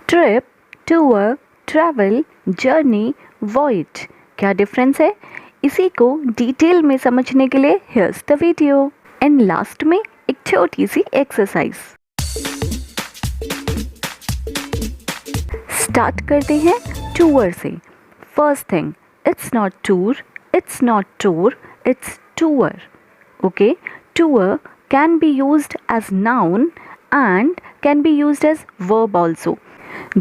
Trip, tour, travel, journey, voyage, क्या difference है? इसी को डिटेल में समझने के लिए here's the video and last में एक छोटी सी एक्सरसाइज। स्टार्ट करते हैं टूर से। First thing, it's not tour, it's not tour, it's tour. Okay, tour can be used as noun and can be used as verb also।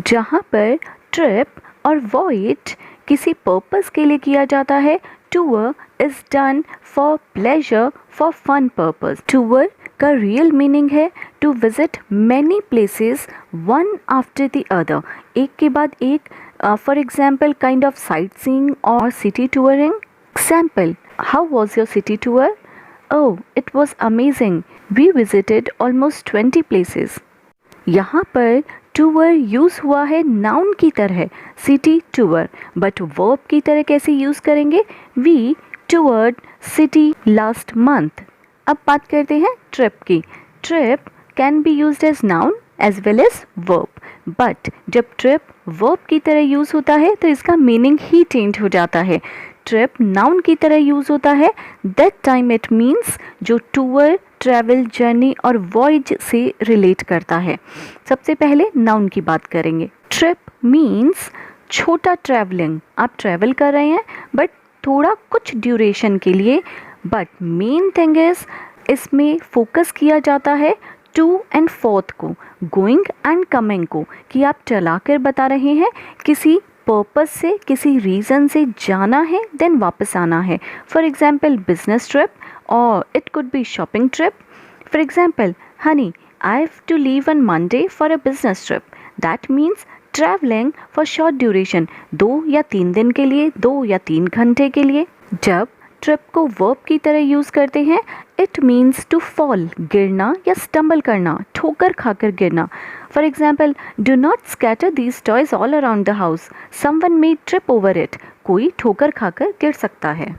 जहाँ पर trip और voyage किसी पर्पस के लिए किया जाता है, tour is done for pleasure, for fun purpose. Tour का रियल मीनिंग है to visit many places one after the other, एक के बाद एक। For example kind of sightseeing और city touring. Example, how was your city tour? Oh, it was amazing. We visited almost 20 places. यहाँ पर tour use हुआ है noun की तरह, सिटी टूर, बट वर्ब की तरह कैसे यूज़ करेंगे? We toured city last month. अब बात करते हैं ट्रिप की। Trip can be used as noun as well as verb, but जब ट्रिप वर्ब की तरह यूज़ होता है तो इसका मीनिंग ही चेंज हो जाता है। ट्रिप नाउन की तरह यूज़ होता है, दैट टाइम इट मीन्स जो टूर, ट्रैवल, जर्नी और वॉयज से रिलेट करता है। सबसे पहले नाउन की बात करेंगे। ट्रिप मीन्स छोटा ट्रैवलिंग, आप ट्रैवल कर रहे हैं बट थोड़ा कुछ ड्यूरेशन के लिए, बट मेन थिंग इज इसमें फोकस किया जाता है टू एंड फोर्थ को, गोइंग एंड कमिंग को, कि आप चला कर बता रहे हैं किसी पर्पस से, किसी रीज़न से जाना है देन वापस आना है। फॉर एग्जाम्पल बिजनेस ट्रिप और it could be shopping trip. For example, honey, I have to leave on Monday for a business trip. That means travelling for short duration, 2 या 3 दिन के लिए, 2 या 3 घंटे के लिए। जब ट्रिप को वर्ब की तरह यूज़ करते हैं, इट मीन्स टू फॉल, गिरना या स्टम्बल करना, ठोकर खाकर गिरना। For example, do not scatter these toys all around the house, someone may trip over it, कोई ठोकर खाकर गिर सकता है।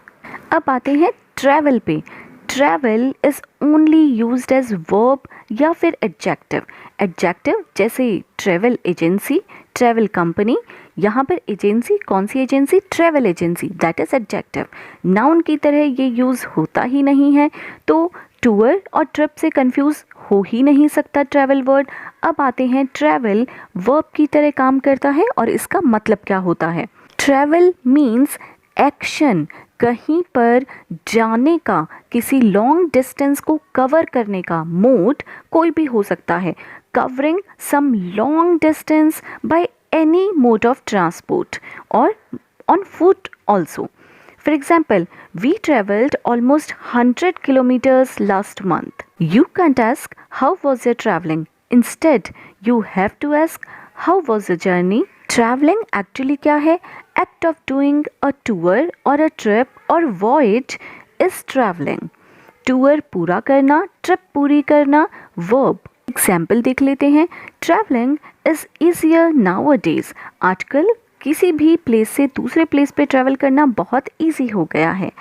अब आते हैं ट्रैवल पे। Travel is only used as verb या फिर एडजेक्टिव। एडजेक्टिव जैसे ट्रैवल एजेंसी, ट्रैवल कंपनी। यहाँ पर एजेंसी, कौन सी agency? Travel agency, that is adjective. Noun की तरह ये यूज़ होता ही नहीं है, तो टूर और ट्रिप से कंफ्यूज हो ही नहीं सकता ट्रैवल वर्ड। अब आते हैं ट्रैवल वर्ब की तरह काम करता है और इसका मतलब क्या होता है। ट्रैवल मीन्स एक्शन, कहीं पर जाने का, किसी लॉन्ग डिस्टेंस को कवर करने का। मोड कोई भी हो सकता है, covering some long distance by any mode of transport और on foot also. For example, we traveled almost 100 kilometers last month. You can't ask, how was your traveling? Instead, you have to ask, how was your journey? Traveling actually क्या है? Act of doing a tour or a trip or voyage is traveling. Tour पूरा करना, trip पूरी करना, verb. Example देख लेते हैं। Traveling is easier nowadays. आजकल किसी भी प्लेस से दूसरे प्लेस पे ट्रैवल करना बहुत इजी हो गया है।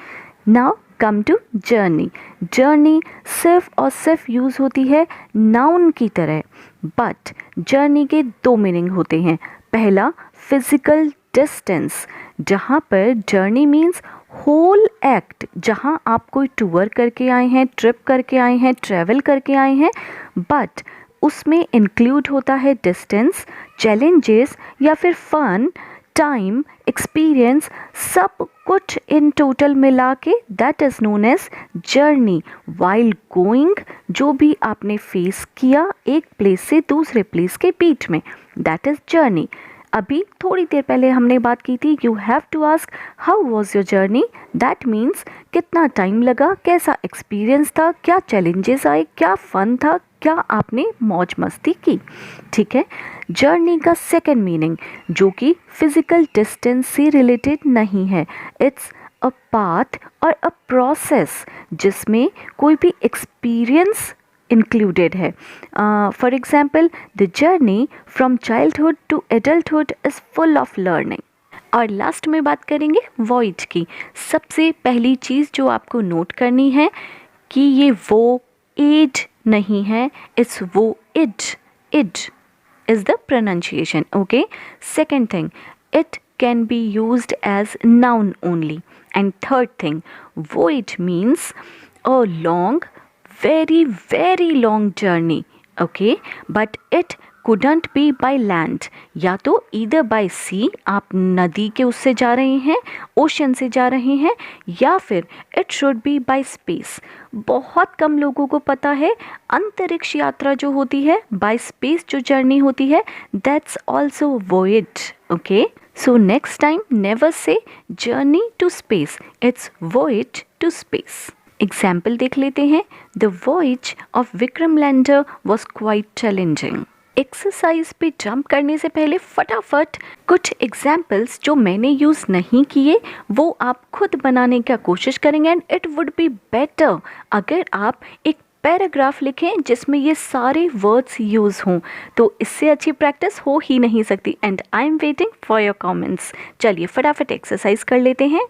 Now come to journey. Journey सिर्फ और सिर्फ यूज़ होती है नाउन की तरह, बट जर्नी के 2 मीनिंग होते हैं। पहला, फिजिकल डिस्टेंस, जहाँ पर जर्नी मीन्स होल एक्ट, जहाँ आप कोई टूर करके आए हैं, ट्रिप करके आए हैं, ट्रैवल करके आए हैं, बट उसमें इंक्लूड होता है डिस्टेंस, चैलेंजेस या फिर फन, टाइम, एक्सपीरियंस, सब कुछ इन टोटल मिला के that is known as journey. While going, जो भी आपने फेस किया एक प्लेस से दूसरे प्लेस के बीच में, दैट इज़ जर्नी। अभी थोड़ी देर पहले हमने बात की थी, you have to ask how was your journey. That means कितना टाइम लगा, कैसा एक्सपीरियंस था, क्या चैलेंजेस आए, क्या फ़न था, क्या आपने मौज मस्ती की। ठीक है। जर्नी का सेकेंड मीनिंग, जो कि फिजिकल डिस्टेंस से रिलेटेड नहीं है, इट्स अ पाथ और अ प्रोसेस जिसमें कोई भी एक्सपीरियंस included है। For example, the journey from childhood to adulthood is full of learning. और लास्ट में बात करेंगे voyage की। सबसे पहली चीज़ जो आपको नोट करनी है कि ये वो एज नहीं है, इट्स वो end. is the pronunciation. Okay. Second thing, it can be used as noun only. And third thing, voyage means a long, very, very long journey. Okay, but it couldn't be by land. या तो either by sea, आप नदी के उससे जा रहे हैं, ocean से जा रहे हैं, या फिर it should be by space. बहुत कम लोगों को पता है अंतरिक्ष यात्रा जो होती है, by space जो जर्नी होती है, that's also voyage. Okay, so next time never say journey to space, it's voyage to space. Example देख लेते हैं. The voyage of Vikram lander was quite challenging. Exercise पे जंप करने से पहले फटाफट कुछ एग्जाम्पल्स जो मैंने यूज़ नहीं किए वो आप खुद बनाने का कोशिश करेंगे. And it would be better अगर आप एक पैराग्राफ लिखें जिसमें ये सारे वर्ड्स यूज़ हों, तो इससे अच्छी प्रैक्टिस हो ही नहीं सकती. And I am waiting for your comments. चलिए फटाफट एक्सरसाइज कर लेते हैं.